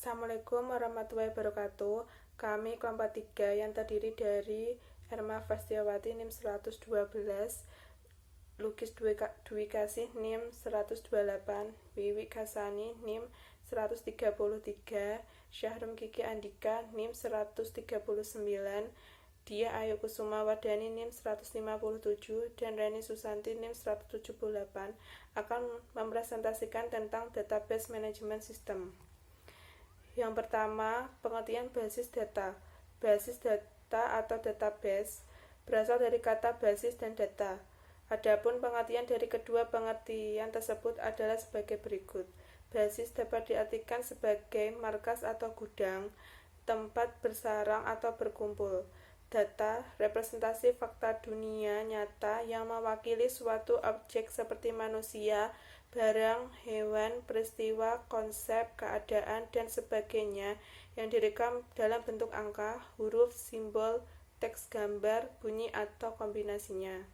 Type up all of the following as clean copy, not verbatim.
Assalamualaikum warahmatullahi wabarakatuh. Kami kelompok 3 yang terdiri dari Erma Fastiawati NIM 112, Lukis Dwi Kasih NIM 128, Wiwi Kasani NIM 133, Syahrum Kiki Andika NIM 139, Dia Ayu Kusuma Wardani NIM 157, dan Reni Susanti NIM 178 akan mempresentasikan tentang Database Management System. Yang pertama, pengertian basis data. Basis data atau database berasal dari kata basis dan data. Adapun pengertian dari kedua pengertian tersebut adalah sebagai berikut. Basis dapat diartikan sebagai markas atau gudang, tempat bersarang atau berkumpul. Data, representasi fakta dunia nyata yang mewakili suatu objek seperti manusia, barang, hewan, peristiwa, konsep, keadaan, dan sebagainya yang direkam dalam bentuk angka, huruf, simbol, teks, gambar, bunyi, atau kombinasinya.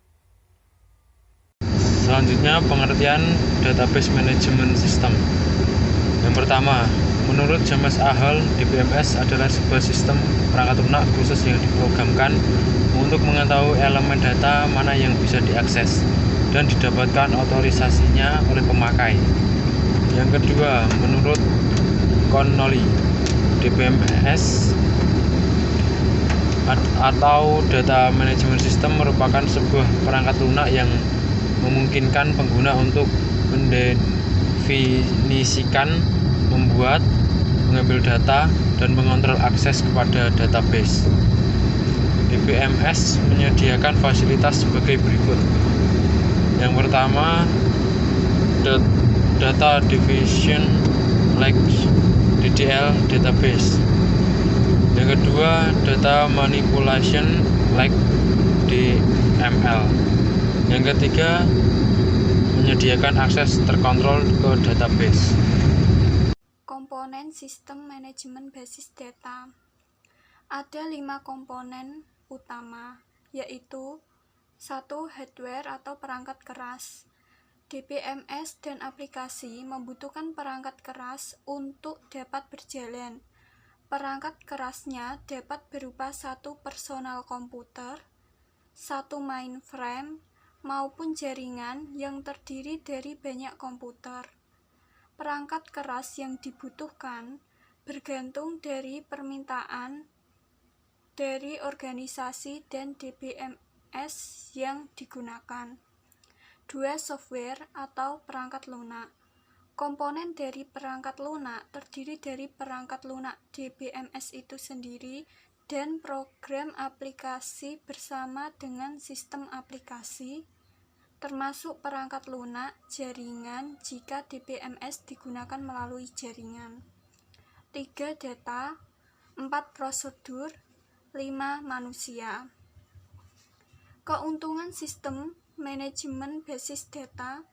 Selanjutnya, pengertian Database Management System. Yang pertama, menurut James A. Hall, DBMS adalah sebuah sistem perangkat lunak khusus yang diprogramkan untuk mengetahui elemen data mana yang bisa diakses dan didapatkan otorisasinya oleh pemakai. Yang kedua, menurut Connolly, DBMS atau Data Management System merupakan sebuah perangkat lunak yang memungkinkan pengguna untuk mendefinisikan, membuat, mengambil data, dan mengontrol akses kepada database. DBMS menyediakan fasilitas sebagai berikut. Yang pertama, Data Division like DDL database. Yang kedua, Data Manipulation like DML. Yang ketiga, menyediakan akses terkontrol ke database. Komponen sistem manajemen basis data. Ada 5 komponen utama, yaitu 1. Hardware atau perangkat keras. DBMS dan aplikasi membutuhkan perangkat keras untuk dapat berjalan. Perangkat kerasnya dapat berupa 1 personal komputer, 1 mainframe, maupun jaringan yang terdiri dari banyak komputer. Perangkat keras yang dibutuhkan bergantung dari permintaan dari organisasi dan DBMS yang digunakan. 2. Software atau perangkat lunak. Komponen dari perangkat lunak terdiri dari perangkat lunak DBMS itu sendiri dan program aplikasi bersama dengan sistem aplikasi, termasuk perangkat lunak jaringan jika DBMS digunakan melalui jaringan. 3. Data. 4. Prosedur. 5. Manusia. Keuntungan sistem manajemen basis data.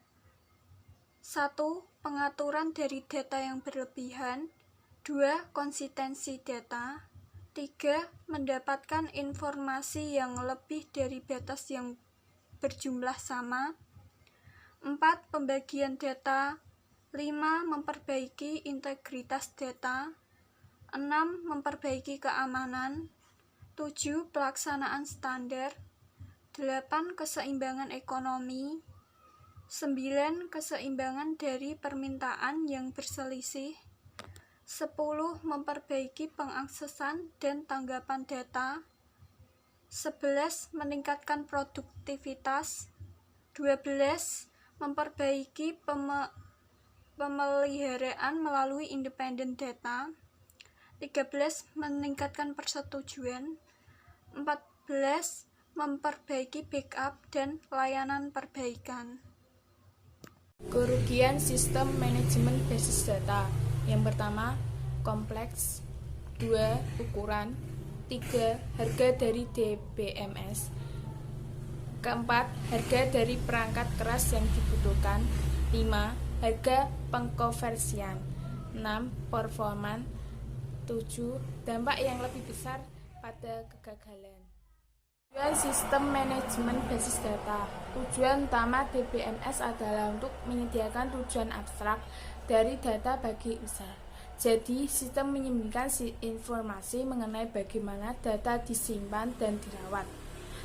1. Pengaturan dari data yang berlebihan. 2. Konsistensi data. 3. Mendapatkan informasi yang lebih dari batas yang berjumlah sama. 4. Pembagian data. 5. Memperbaiki integritas data. 6. Memperbaiki keamanan. 7. Pelaksanaan standar. 8. Keseimbangan ekonomi. 9. Keseimbangan dari permintaan yang berselisih. 10. Memperbaiki pengaksesan dan tanggapan data. 11. Meningkatkan produktivitas. 12. Memperbaiki pemeliharaan melalui independen data. 13. Meningkatkan persetujuan. 14. Memperbaiki backup dan layanan perbaikan. Kerugian sistem manajemen basis data. Yang pertama, kompleks. 2. Ukuran. 3. Harga dari DBMS. Keempat, harga dari perangkat keras yang dibutuhkan. 5. Harga pengkonversian. 6. Performa. 7. Dampak yang lebih besar pada kegagalan. Tujuan sistem manajemen basis data. Tujuan utama DBMS adalah untuk menyediakan tujuan abstrak dari data bagi user. Jadi, sistem menyembunyikan informasi mengenai bagaimana data disimpan dan dirawat,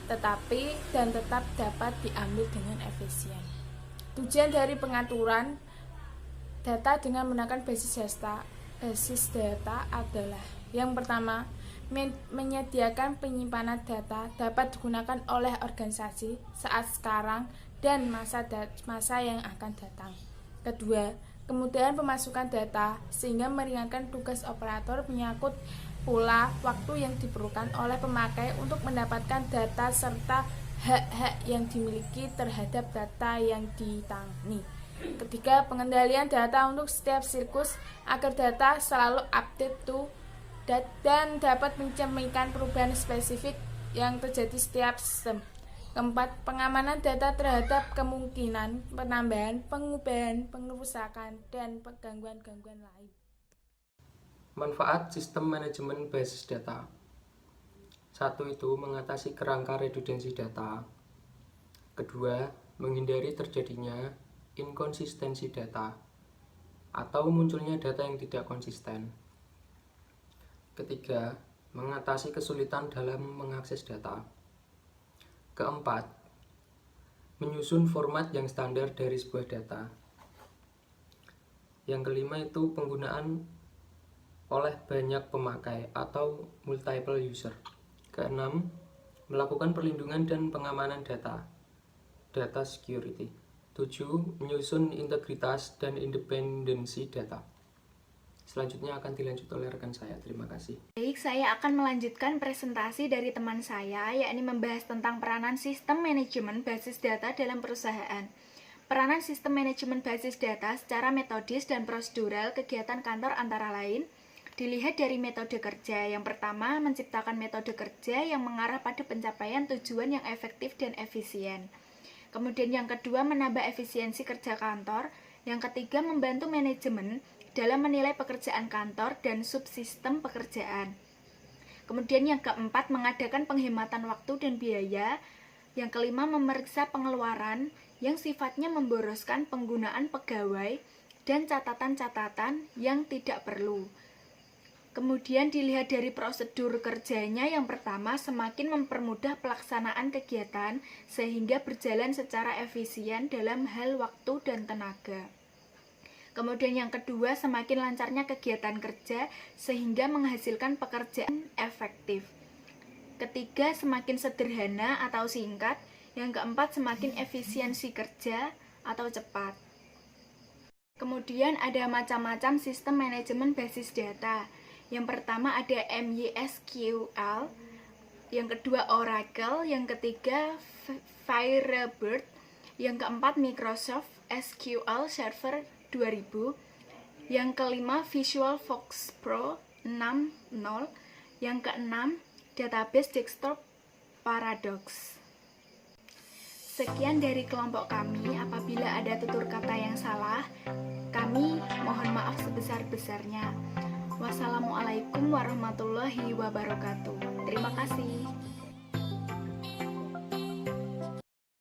tetapi dan tetap dapat diambil dengan efisien. Tujuan dari pengaturan data dengan menggunakan basis data adalah: yang pertama, menyediakan penyimpanan data dapat digunakan oleh organisasi saat sekarang dan masa yang akan datang. Kedua, kemudahan pemasukan data sehingga meringankan tugas operator, menyangkut pula waktu yang diperlukan oleh pemakai untuk mendapatkan data serta hak-hak yang dimiliki terhadap data yang ditangani. Ketiga, pengendalian data untuk setiap siklus agar data selalu update to date dan dapat mencerminkan perubahan spesifik yang terjadi setiap sistem. Keempat, pengamanan data terhadap kemungkinan penambahan, pengubahan, pengerusakan, dan gangguan-gangguan lain. Manfaat sistem manajemen basis data. 1. Itu mengatasi kerangka redundansi data. Kedua, menghindari terjadinya inkonsistensi data atau munculnya data yang tidak konsisten. Ketiga, mengatasi kesulitan dalam mengakses data. Keempat, menyusun format yang standar dari sebuah data. Yang kelima itu penggunaan oleh banyak pemakai atau multiple user. Keenam, melakukan perlindungan dan pengamanan data, data security. 7. Menyusun integritas dan independensi data. Selanjutnya akan dilanjut oleh rekan saya. Terima kasih. Baik, saya akan melanjutkan presentasi dari teman saya, yakni membahas tentang peranan sistem manajemen basis data dalam perusahaan. Peranan sistem manajemen basis data secara metodis dan prosedural kegiatan kantor antara lain dilihat dari metode kerja. Yang pertama, menciptakan metode kerja yang mengarah pada pencapaian tujuan yang efektif dan efisien. Kemudian yang kedua, menambah efisiensi kerja kantor. Yang ketiga, membantu manajemen dalam menilai pekerjaan kantor dan subsistem pekerjaan. Kemudian yang keempat, mengadakan penghematan waktu dan biaya. Yang kelima, memeriksa pengeluaran yang sifatnya memboroskan penggunaan pegawai dan catatan-catatan yang tidak perlu. Kemudian dilihat dari prosedur kerjanya. Yang pertama, semakin mempermudah pelaksanaan kegiatan sehingga berjalan secara efisien dalam hal waktu dan tenaga. Kemudian yang kedua, semakin lancarnya kegiatan kerja sehingga menghasilkan pekerjaan efektif. Ketiga, semakin sederhana atau singkat. Yang keempat, semakin efisiensi kerja atau cepat. Kemudian ada macam-macam sistem manajemen basis data. Yang pertama ada MySQL, yang kedua Oracle, yang ketiga Firebird, yang keempat Microsoft SQL Server 2000, yang kelima VisualFox Pro 6.0, yang keenam Database Desktop Paradox. Sekian dari kelompok kami. Apabila ada tutur kata yang salah, kami mohon maaf sebesar-besarnya. Wassalamualaikum warahmatullahi wabarakatuh. Terima kasih.